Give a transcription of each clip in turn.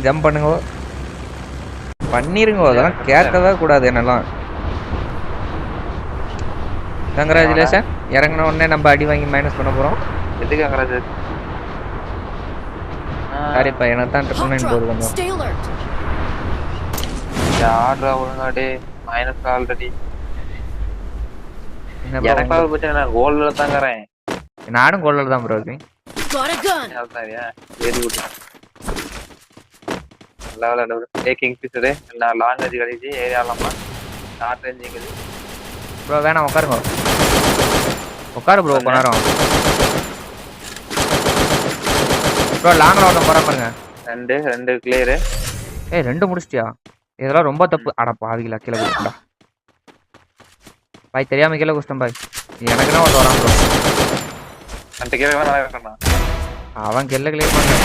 Jump பண்ணுங்க பண்ணிருங்க அதெல்லாம் கேட்கவே கூடாது என்னெல்லாம். கங்க்ராச்சுலேஷன். இறங்கின உடனே நம்ம அடி வாங்கி மைனஸ் பண்ண போறோம். எதுக்கு கங்க்ராச்சு? சாரிப்பா எனக்கு தான் ட்ரிபிள் 9 போகுது கொஞ்சம். யாரா ஒழுங்காடே மைனஸ் ஆல்ரெடி. எனக்காவது பத்தி நான் கோல்ல தாங்கறேன். நானும் கோல்ல தான் ப்ரோ இருக்கேன். Very good. லெவல் டேக்கிங் ஃபிஷரே நான் லாங்குவேஜ் கழிச்சு ஏரியாலமா ஷார்ட் ரேஞ்சிங்குது. ப்ரோ வேணாம் உட்காருங்க. உட்காரு ப்ரோ கொஞ்ச நேரம். ப்ரோ லாங் ரவுண்ட் போற பாருங்க. ரெண்டு கிளியர். ஏய் ரெண்டு முடிச்சிட்டியா? இதெல்லாம் ரொம்ப தப்பு. அட பாவிகளா கீழ குடுடா. பாய் தெரியாம கீழ குஸ்டம் பாய். எனக்குனா ஒரு வரான் ப்ரோ. அந்த கீழ வேணா நல்லா இருக்கறனா. அவன் கெல்ல கிளியர் பண்ணு.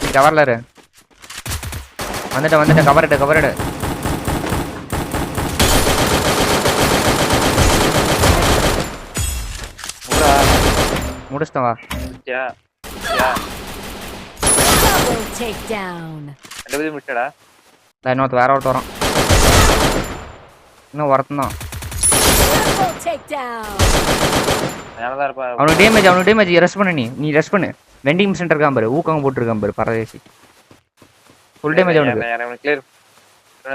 நீ கவர்ல இரு. வந்துட்ட கவர் எடு. முடிச்சிட்டேன் வா. Yeah take down. ரெண்டு பேரும் முடிச்சடா. இன்னொரு வேற ஒருத்தர் வரான். இன்னும் ஒருத்தன் அவனுக்கு டேமேஜ் ரெஸ்ட் பண்ணு. நீ ரெஸ்ட் பண்ணு. வெண்டிங் மிஷின் இருக்கான் பாரு. ஊக்கம் போட்டுருக்கான் பாரு பரதேசி. ஃபுல் டேமேஜ் அவனுக்கு.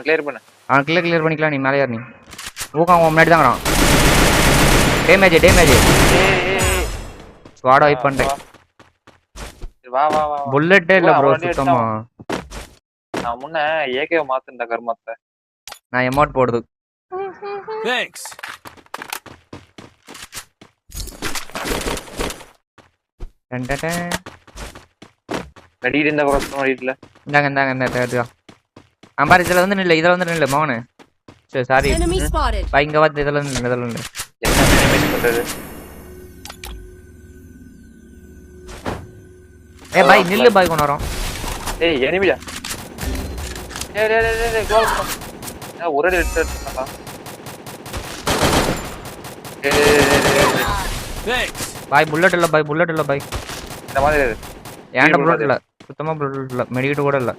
கிளியர் பண்ணு. அவன் கிளியர் பண்ணிக்கலாம். நீ மேலே ஏறு. நீ ஊக்கம் முன்னாடி தான் வரான். டேமேஜ் ஸ்வாட் வைப் பண்ணிட்டேன். வா புல்லட்டே இல்ல ப்ரோ சுத்தமா. நான் முன்ன ஏகே மாத்துறேன் கர்மத்தை. நான் எமோட் போடுது. தேங்க்ஸ். ரெடி இந்த பக்கம் வீட்ல. இந்தாங்க. அம்பாரி இதுல வந்து நில்ல மௌன. சரி சாரி. பை இங்க வந்து இதுல நில்லு. என்ன டேமேஜ் பண்றது? ஏய் பாய் நில்லு பாய் கொண்டு வரோம். ஏய் எனிமிடா. ஏய் கோல். நான் ஒரே எடுத்துட்டேன்டா. தேங்க்ஸ். பாய் புல்லட் இல்ல பாய். இந்த மாதிரி ஏன்டா புல்லட் இல்ல. சுத்தமா புல்லட் இல்ல. மெடிக்கெட் கூட இல்ல.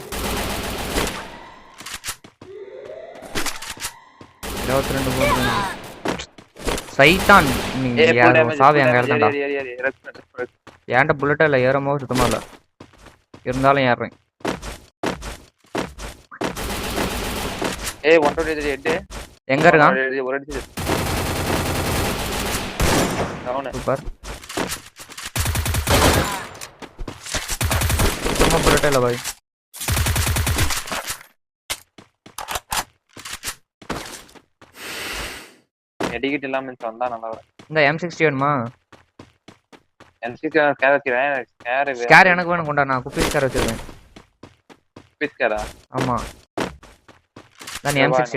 22 போடு. சைத்தான் நீ யாரோ சாவி அங்க இருந்தடா. ஏன்டா புல்லட் இல்ல. ஏறமோ சுத்தமா இல்ல. இருந்தாலும் ஏறறேன். ஏய் 123 ஹெட் எங்க இருக்கான்? ஒரு அடிச்சு டவுன். சூப்பர். சும்மா புல்லட் இல்ல பாய். எடிகிட் இல்லாம வந்தா நல்லா வரும். இந்த M60 வேணுமா? M60 scare வச்சிரேன். ஸ்கேர் எனக்கு வேணும் கொண்டா. நான் குப்பி ஸ்கேர் வச்சிருக்கேன். குப்பி ஸ்கேரா? ஆமா. நான் M60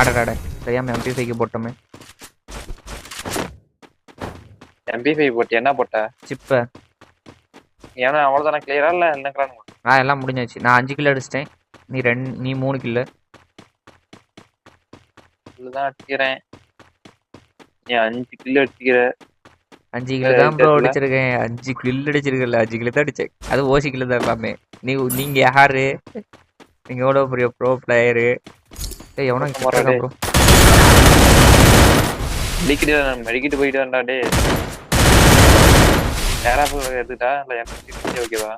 அடடட தெரியாம MP5 போட்டோமே. MP5 போட்டு என்ன போட்ட? சிப். ஏன்னா அவ்வளவுதான கிளியரா இல்ல என்னங்கறானு? எல்லாம் முடிஞ்சாச்சு. நான் 5 கில் அடிச்சிட்டேன். நீ 3 கில். இதுதான் அடிக்கிறேன். நீ 5 கில் அடிச்சிக்கிற. 5 கில் தான் ப்ரோ அடிச்சிருக்கேன். 5 கில் அடிச்சிருக்கல. 5 கில் தான் அடிச்சேன். அது ஓசி கில் தான் எல்லாமே. நீங்க யாரு? நீங்க எவ்வளவு பெரிய ப்ரோ பிளேயரு? ஏய் எவனோ கிட்டறா ப்ரோ. மெடிக்கிட்டு போயிட்டு வந்தா டேய். யாரா போய் எடுத்துட்டா இல்ல M60 ஓகேவா?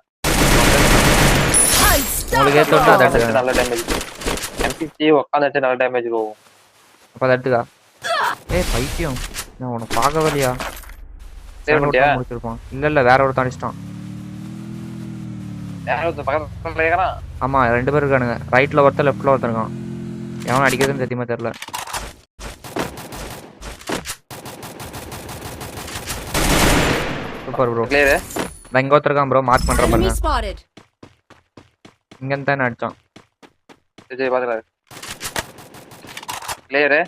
உங்களுக்கு ஏத்தோட அத நல்ல டேமேஜ். M60 உட்கார்ந்துட்டு நல்ல டேமேஜ் போகும். அப்ப அத எடுத்துடா. ஏய் பைத்தியம். நான் உன்னை பார்க்கவே முடிச்சிருப்பான். இல்ல வேற ஒரு தானிச்சிட்டான். வேற ஒரு பக்கத்துல இருக்கறான். ஆமா 2 பேர் இருக்கானுங்க. ரைட்ல ஒருத்தர் லெஃப்ட்ல ஒருத்தர் இருக்கான். எவன் அடிக்கிறதுன்னு சத்தியமா தெரியல. Super bro. கிளியர். நான் இங்க ஒருத்தர் இருக்கான் ப்ரோ. மார்க் பண்றேன் பாருங்க. இங்க இருந்து தான் அடிச்சான். சரி பாத்துறாரு. கிளியர்.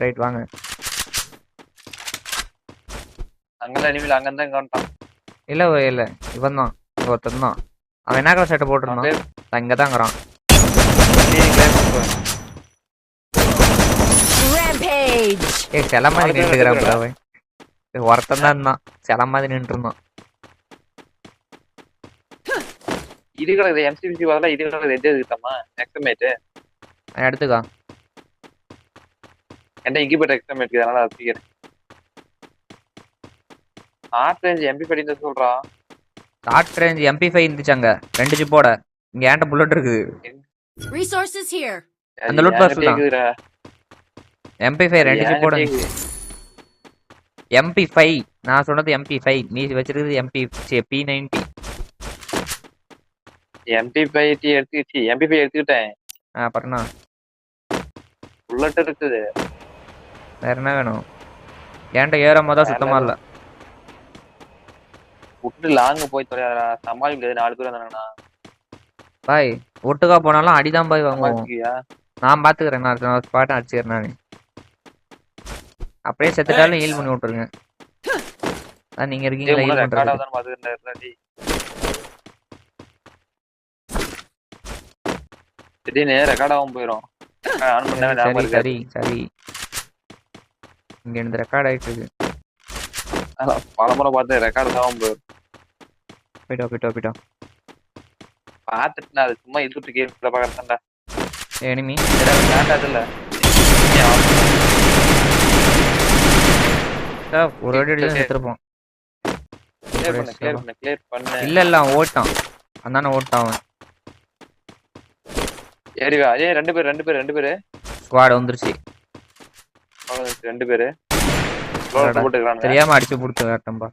ரைட் வாங்க. அங்கல எனிமில அங்க தான் காண்டான். இல்ல இவன் தான். ஒருத்தன் தான். அவன் என்ன கலர் சட்டை போட்டுருந்தான்? இங்க தான் இருக்கறான். Rampage. ஏய் சில மாதிரி அடுத்து நின்றுக்கிறான் அடுத்து அவன். ஒருத்தன் தான் இருந்தான் சில மாதிரி நின்று இருந்தான். இது கிடக்குது எம்சிபிசி பதிலாக இது கிடக்குது எது இருக்குதாம்மா எக்ஸமேட்டு எடுத்துக்கா. என்கிட்ட இன்கிபேட்டர் எக்ஸமேட் அதனால அதை தூக்கிறேன். ஆர்ட் ரேஞ்ச் எம்பி படின்னு சொல்றா. Short range MP5 இருந்துச்சாங்க 2 ஜிப்போட. இங்க ஏன்ட்ட புல்லட் இருக்குது. Resources here. அந்த loot box தான். MP5 2 ஜிப்போட. MP5 நான் சொன்னது MP5 நீ வச்சிருக்கிறது P90. MP5 எடுத்துக்கிச்சு MP5 எடுத்துக்கிட்டேன். அப்புறம்னா புல்லட் இருக்குது. வேற என்ன வேணும்? ஏன்ட்ட ஏறும் போதா சுத்தமா இல்ல. விட்டு லாங் போய் தொலையாதடா சமாளி முடியாது 4 பேர் வந்தாங்கண்ணா. பாய் ஒட்டுக்கா போனாலும் அடிதான் பாய் வாங்குவோம். சமாளிக்கியா? நான் பாத்துக்கிறேன். நான் ஸ்பாட் அடிச்சுக்கிறேன் நானு. அப்படியே செத்துட்டாலும் ஹீல் பண்ணி விட்டுருங்க. நீங்க இருக்கீங்களா ஹீல் ரெக்கார்ட் பண்றது? ஆகுதான்னு பாத்துக்கிறேன். திடீர்னு ரெக்கார்ட் ஆகும் போயிடும். ஆன் பண்ணவே ஞாபகம் சரி இருக்காது. சரி சரி. இங்க இந்த ரெக்கார்ட் ஆயிட்டு இருக்கு. பல முறை பார்த்து ரெக்கார்ட் ஆகும் போயிடும். போயிட்டோம். பார்த்துட்டு நான் அது சும்மா இழுத்துட்டு கேம் பாக்கிறேன்டா. எனிமி வேண்டாம் இல்ல ஒரு அடி அடி தான் செத்துருப்போம். கிளியர் பண்ணு. இல்ல அவன் ஓட்டான். அந்தானே ஓட்டான் அவன். ஏறிவா அதே ரெண்டு பேரு ஸ்குவாட் வந்துருச்சு. 2 பேரு போட்டுக்கிறானுங்க. தெரியாம அடிச்சு புடிச்சு வேட்டம்பா.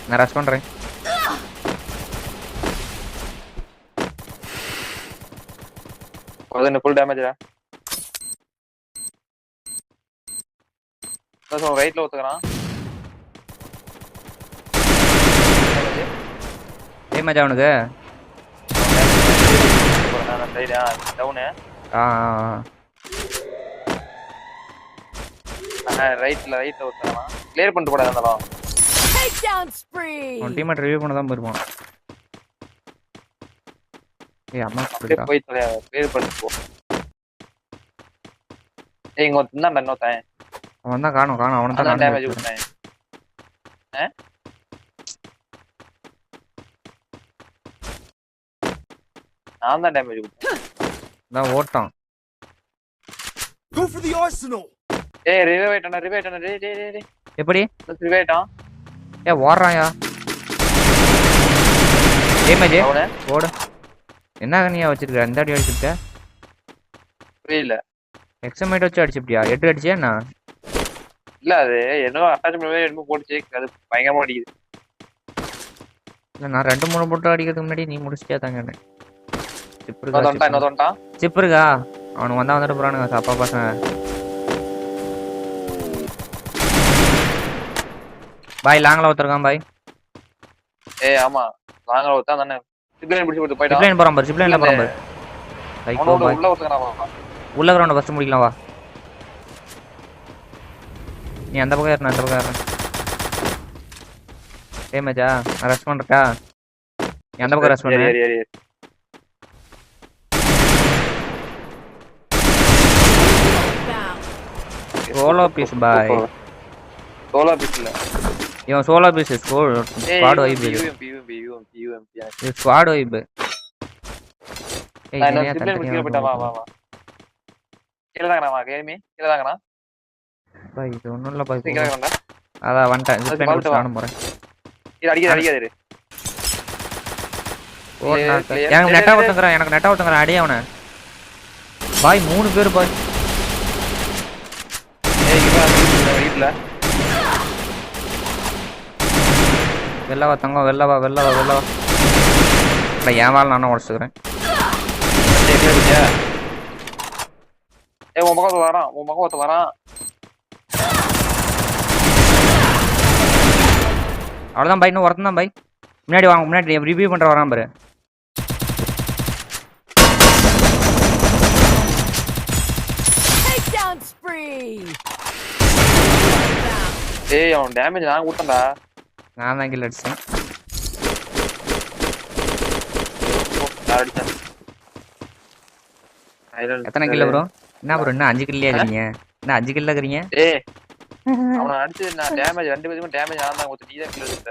நான் ரஷ் பண்றேன். அது ஃபுல் டேமேஜ்டா. ரைட்ல ஒத்துக்கறான். டேமேஜ் அவனுக்கு. சைடு டவுன் ரைட்ல ஒத்துக்கறான். கிளியர் பண்ணிட்டு போடா இருந்தாலும். Takedown spree. அவன் டீம்மேட் ரிவ்யூ பண்ண தான் போயிருப்பான். ஏய் அம்மா அப்படியே போய் தொலையா கிளியர் பண்ணிட்டு போ. இங்க ஒருத்தன் இன்னொருத்தன் அவன் தான் காணும் அவன் தான் டேமேஜ் கொடுத்தேன். நான் தான் டேமேஜ் கொடுத்தேன். நான் ஓட்டான். Go for the arsenal. ஏய் ரிவைவ் ஆயிட்டானா டேய் எப்படி ரிவைவ் ஆயிட்டான். ஓடுறாயா? டேமேஜ் அவனே ஓடு. என்ன கண்ணியா வச்சிருக்க? இந்த அடி அடிச்சிருக்க? புரியல. எக்ஸமேட் வச்சு அடிச்சிட்டியா? 8 அடிச்சியா என்ன? இல்ல அது என்னோ அட்டாச்மென்ட் என்னமோ போட்டுச்சு. அது பயங்கரமா அடிக்குது. இல்ல நான் 2-3 போட்டு அடிக்கிறதுக்கு முன்னாடி நீ முடிச்சிட்டியா தாங்க. இன்னொருத்தன் சிப் இருக்கா? அவனுக்கு வந்துட்டு போறானுங்க சாப்பா பசங்க. பாய் லாங்ல ஒருத்தருக்கான் பாய். ஏய் ஆமா லாங்ல ஒருத்தன் தானே சிப்லைன் பிடிச்சு போட்டு போய்ட்டான். சிப்லைன் போறான் பாரு. சிப்லைன்ல போறான் பாரு. அவனோட உள்ள ஒருத்தன் உள்ள கிரவுண்ட ஃபர்ஸ்ட் முடிக்கலாம் வா. நீ அந்த பக்கம் ஏறு, நான் அந்த பக்கம் ஏறேன். டேமேஜா? நான் ரஷ் பண்றட்டா? நீ அந்த பக்கம் ரஷ் பண்ணு. ஏறி சோலோ பீஸ் பாய். சோலோ பீஸ் இல்ல. இவன் சோலோ பீஸ் ஸ்குவாட் வைப். இது ஸ்குவாட் வைப். ஏய் நான் சிப்லைன் பிடிச்சு போய்ட்டா வா கீழ தாங்கடா கேமி கீழ தாங்கடா. பாய் இது ஒண்ணும் இல்ல பாய். கீழ தாங்கடா. அத வந்துட்டேன். சிப்லைன் பிடிச்சு நானும் போறேன். இது அடிக்காதே. ஓடுனா எனக்கு நெட்டா ஒருத்தங்கறான். எனக்கு நெட்டா ஒருத்தங்கறான். அடி அவனை. பாய் 3 பேர் பாய். ஏய் இவன் வீட்ல வெள்ளவா தங்கம் வெள்ளவா. நான் ஏன் வாழ நானும் உடச்சுக்கிறேன். ஏய் உன் பக்கம் வரான். அவ்வளோதான் பாய். இன்னும் ஒருத்தன் தான் பாய். முன்னாடி வாங்க. முன்னாடி ரிவ்யூ பண்ற வரான் பாரு. Takedown spree. ஏய் அவன் டேமேஜ் நான் கொடுத்தேன்டா. நான் தான் கில் அடிச்சேன். எத்தனை கில் ப்ரோ? என்ன ப்ரோ இன்னும் 5 கில்லையா இருக்கீங்க? இன்னும் 5 கில்ல இருக்கீங்க? ஏய் அவனை அடிச்சு நான் டேமேஜ் 2 பேருக்கும் டேமேஜ் ஆனா ஒருத்தர் நீ தான் கில் எடுத்த.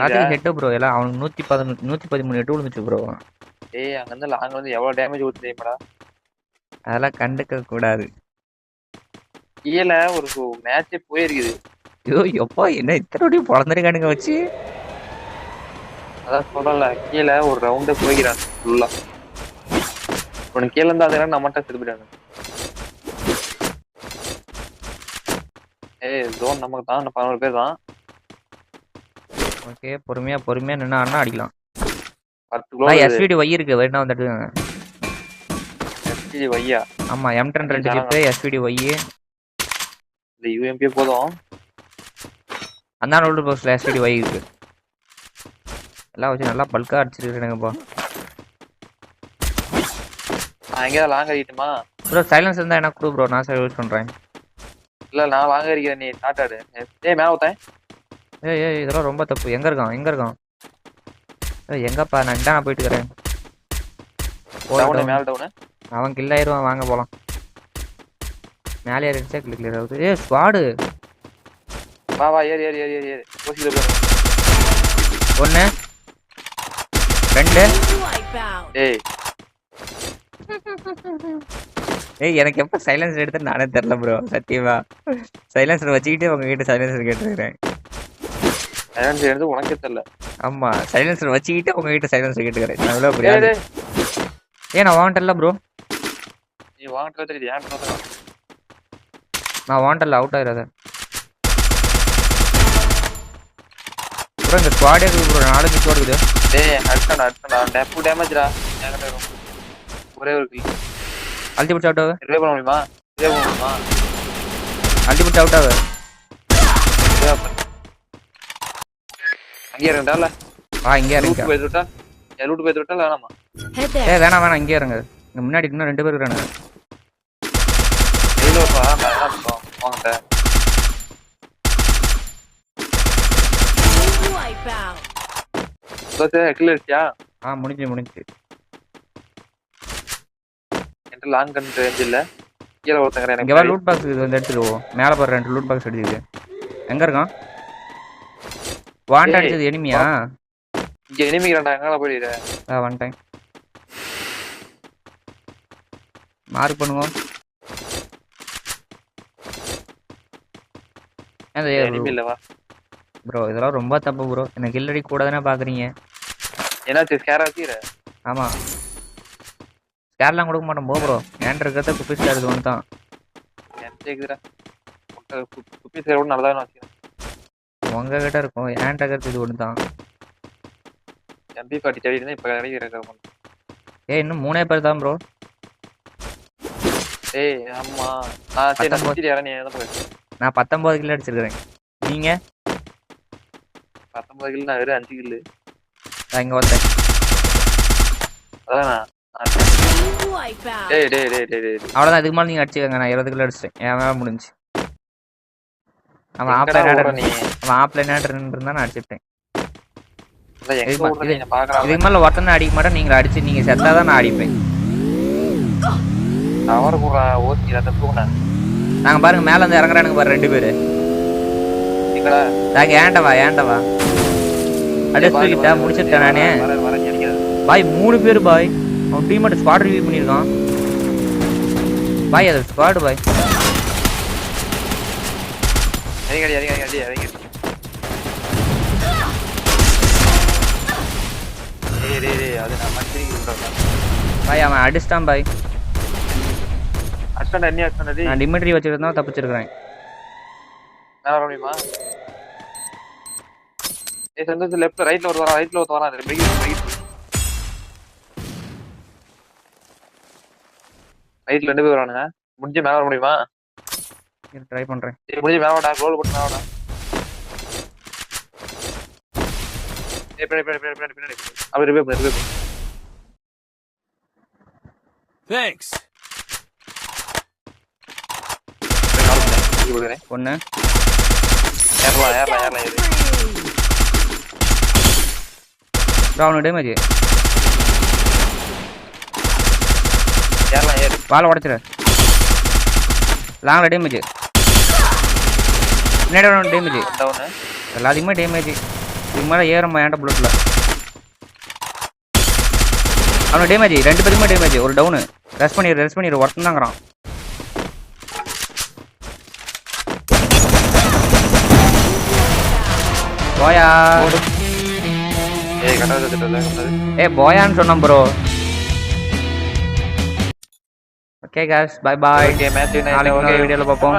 ராத்திரி ஹெட் ப்ரோ எல்லாம் அவனுக்கு 113 ஹெட் விழுந்துச்சு ப்ரோ. ஏய் அங்க இருந்து லாங் வந்து எவ்வளவு டேமேஜ் ஊத்து தெரியுமாடா? அதெல்லாம் கண்டுக்க கூடாது. கீழ ஒரு மேட்சே போயிருக்குது. ஐயோ எப்பா என்ன இத்தனை பொழந்திருக்கானுங்க வச்சு. அதான் சொல்லல கீழே ஒரு ரவுண்டே போய்கிறான் ஃபுல்லா. உனக்கு கீழே இருந்தா அதெல்லாம் நம்மகிட்ட திருப்பிடாங்க. ஏய் ஜோன் நமக்கு தான் 11 பேர் தான். ஓகே பொறுமையா நின்னா அண்ணா அடிக்கலாம். 10 கிலோ எஸ்விடி வை இருக்கு வேணா வந்துட்டு. எஸ்விடி வையா? ஆமா M10 2 ஜிப் எஸ்விடி வை. இந்த யூஎம்பி போதும். அந்த ரோல்டு பாக்ஸ்ல எஸ்விடி வை இருக்கு. எல்லாம் வச்சு நல்லா பல்கா அடிச்சிருக்கேனுங்கப்பா. நான் எங்கேயாவது லாங் அடிக்கட்டுமா ப்ரோ? சைலன்ஸ் இருந்தா எனக்கு கொடு ப்ரோ, நான் யூஸ் பண்றேன். இல்ல நான் லாங் அடிக்கிறேன், நீ டாட்டாடு. ஏய் மேல ஊத்தேன். ஏய் இதெல்லாம் ரொம்ப தப்பு. எங்க இருக்கான்? எங்கப்பா நான் போயிட்டு இருக்கறேன். டவுன் மேல டவுன். அவன் கில் ஆயிருவான், வாங்க போலாம். மேலே ஏறிச்சா கிளியர் ஆகுது. ஏய் ஸ்குவாட் வா ஏறி போசில போறேன். 1 2. Wipeout. ஏய் எனக்கு எப்ப சைலன்சர் எடுத்து நானே தெரியல ப்ரோ சத்தியமா. சைலன்சர் வச்சுக்கிட்டு உங்ககிட்ட சைலன்சர் கேட்டுருக்கேன். சைலன்சர் எடுத்து உனக்கே தெரியல. ஆமா சைலன்சர் வச்சுக்கிட்டு உங்ககிட்ட சைலன்சர் கேட்டுக்கிறேன். நான் எவ்வளவு புரியாது. நான் வாண்டல்ல ப்ரோ. நீ வாண்டல தெரியுது ஏன் சொல்றேன். நான் வாண்டல்ல அவுட் ஆயிராத ப்ரோ. இந்த ஸ்குவாட் இருக்கு ப்ரோ, 4 ஸ்குவாட் இருக்குது. டேய் அடிச்சடா டேப்பு டேமேஜ்டா. என்கிட்ட வரும் ஒரே ஒரு கில். அல்டிமேட் அவுட் ஆகு. ரிவே பண்ண முடியுமா? அல்டிமேட் அவுட் ஆகு. அங்கே இருங்கடா. இங்கே லூட் இருங்க. போய் விட்டா லூட் போய் விட்டா வேணாமா? Head there. வேணாம் இங்கே இருங்க. இங்க முன்னாடி இன்னும் 2 பேர் இருக்கானுங்க. இல்ல வா நான் என்ன பண்றோம் வாங்கடா. Wipeout. சோதே கில் அடிச்சியா? முடிஞ்சு. என்கிட்ட லாங் கன் ரேஞ்ச் இல்ல. கீழ ஒருத்தங்க எனக்கு இங்க வா லூட் பாக்ஸ் இது வந்து எடுத்துடுவோம். மேல பாரு 2 லூட் பாக்ஸ் அடிக்குது. எங்க இருக்கான்? வாண்ட் அடிச்சது எனிமியா? இங்க எனிமிங்கடா எங்கடா போயிடுற? ஒன் டைம் மார்க் பண்ணுவோம். எனிமி இல்ல வா ப்ரோ. இதெல்லாம் ரொம்ப தப்பு ப்ரோ. என்ன கில் அடி கூட தானே பாக்குறீங்க. என்னாச்சு ஸ்கேர் ஆச்சீர? ஆமா ஸ்கேர்லாம் கொடுக்க மாட்டோம் ப்ரோ. ஏன் இருக்கிறத குப்பி ஸ்கேர் இது ஒன்று தான். என் கேக்குறா குப்பி ஸ்கேர் கூட நல்லதா வச்சிருக்கேன். உங்க கிட்ட இருக்கும். ஏன் இருக்கிறது இது ஒன்று தான். எம்பி 40 தேடி இருந்தா இப்ப கிடைக்கிறேன். இன்னும் 3 பேர் தான் ப்ரோ. ஏய் ஆமா நான் சரி நான் சுத்திட்டு நீ என்ன போய். நான் 19 கில் அடிச்சிருக்கேன். நீங்க 19 கில் நான் வெறும் 5 கில். இங்க வரேன். அதான் Wipeout. டேய் அவ்வளவுதான். இதுக்கு மேல நீங்க அடிச்சுக்கங்க. நான் 20 கில் அடிச்சிட்டேன். என் வேலை முடிஞ்சு. அவன் ஆப்லைனர் இருந்தா நான் அடிச்சிட்டேன். இதுக்கு மேல ஒருத்தனை அடிக்க மாட்டேன். நீங்க அடிச்சு நீங்க செத்தாதான் நான் அடிப்பேன். நாங்க பாருங்க மேல இருந்து இறங்குறானுங்க பாரு 2 பேரு. ஏண்டவா அடிச்சுக்கிட்டா முடிச்சிட்டேன் நானே. பாய் 3 பேரு பாய். அவன் டீம் மட்டும் ஸ்குவாட் ரிவ்யூ பண்ணிருக்கான் பாய். அது ஸ்குவாட் பாய். பாய் அவன் அடிச்சிட்டான் பாய். நான் டிமிட்ரி வச்சிருந்தா தப்பிச்சிருக்கிறேன். லெஃப்ட்ல ரைட்ல ஒரு வரா ரைட்ல 2 பேர் வரானுங்க. முடிஞ்சு மேல வர முடியுமா? ட்ரை பண்றேன். முடிஞ்சு மேல வாடா. கோல் போட்டு மேல வாடா. பின்னாடி அப்படியே ரிவே பண்ணு. Thanks. ஒண்ணு ஏறலாம் ஏறு. அவனோட டேமேஜ் ஏறலாம் ஏறு. வாழை உடச்சிரு. லாங்கில் டேமேஜ். முன்னாடி டேமேஜ். டவுனு. எல்லாத்துக்குமே டேமேஜ். இதுக்கு மேலே ஏறமா ஏன்டா புல்லட்டில். அவனுக்கு டேமேஜ் 2 பேருக்குமே டேமேஜ். ஒரு டவுனு. ரெஸ்ட் பண்ணிடு ஒருத்தன் தாங்கிறான். போயா. ஏய் கட்டாது. போயான்னு சொன்னான் bro. Okay guys bye bye. Okay match நாளைக்கு வீடியோல பார்ப்போம்.